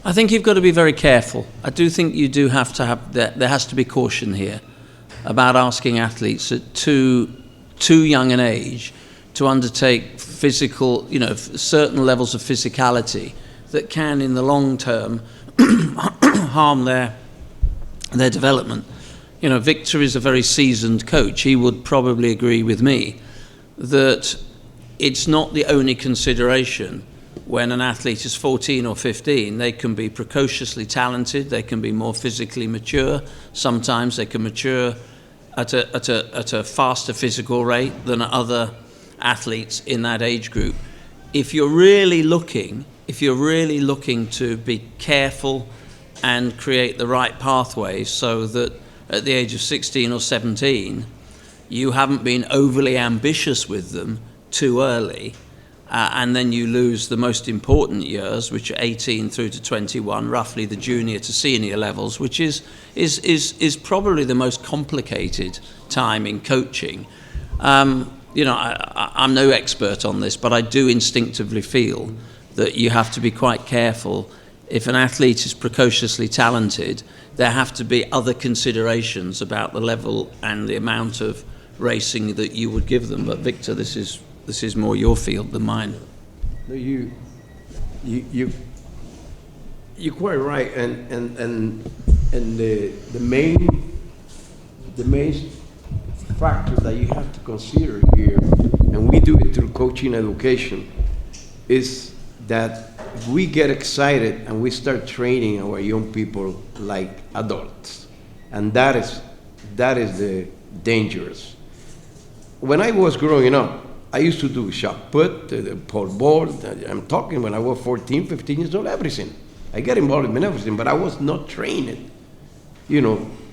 I think you've got to be very careful. I do think you do have to have, there has to be caution here about asking athletes at too young an age to undertake physical, certain levels of physicality that can, in the long term, harm their development. Victor is a very seasoned coach. He would probably agree with me that it's not the only consideration. When an athlete is 14 or 15, they can be precociously talented, they can be more physically mature. Sometimes they can mature at a faster physical rate than other athletes in that age group. If you're really looking to be careful and create the right pathways so that at the age of 16 or 17, you haven't been overly ambitious with them too early, and then you lose the most important years, which are 18 through to 21, roughly the junior to senior levels, which is probably the most complicated time in coaching. I'm no expert on this, but I do instinctively feel that you have to be quite careful. If an athlete is precociously talented, there have to be other considerations about the level and the amount of racing that you would give them. But Victor, this is more your field than mine. No, you're quite right, and the main factor that you have to consider here, and we do it through coaching education, is that we get excited and we start training our young people like adults, and that is the dangerous. When I was growing up, I used to do shot put, pole vault. I'm talking when I was 14, 15 years old, everything. I get involved in everything, but I was not trained,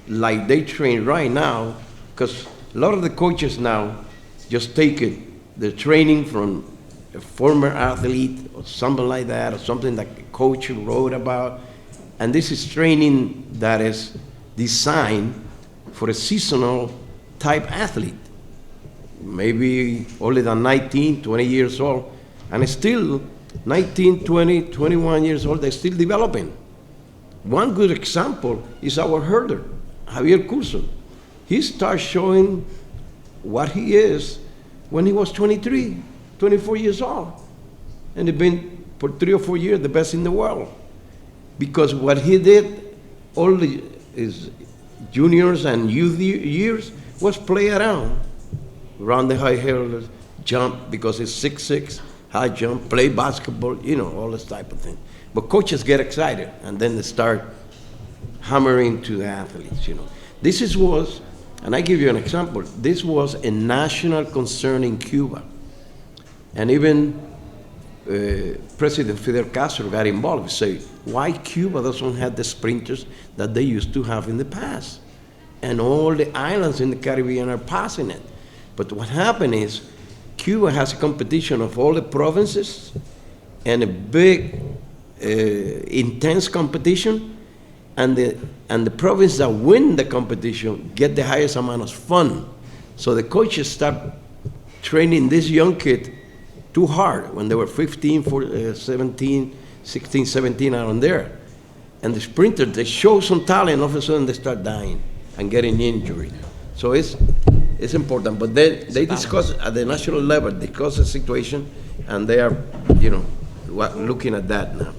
like they train right now, because a lot of the coaches now just take the training from a former athlete or something like that, or something that a coach wrote about, and this is training that is designed for a seasonal type athlete. Maybe older than 19, 20 years old, and still 19, 20, 21 years old, they're still developing. One good example is our hurdler, Javier Curso. He started showing what he is when he was 23, 24 years old, and he's been for 3 or 4 years the best in the world. Because what he did all his juniors and youth years was play around the high hurdles, jump because it's 6'6", high jump, play basketball, all this type of thing. But coaches get excited, and then they start hammering to the athletes, This was, and I give you an example, this was a national concern in Cuba. And even President Fidel Castro got involved and said, why Cuba doesn't have the sprinters that they used to have in the past? And all the islands in the Caribbean are passing it. But what happened is Cuba has a competition of all the provinces and a big, intense competition, and the provinces that win the competition get the highest amount of fun. So the coaches start training this young kid too hard when they were 15, 17, 16, 17, around there. And the sprinters, they show some talent, all of a sudden they start dying and getting injured. So it's important, but they discuss at the national level, discuss the situation, and they are, looking at that now.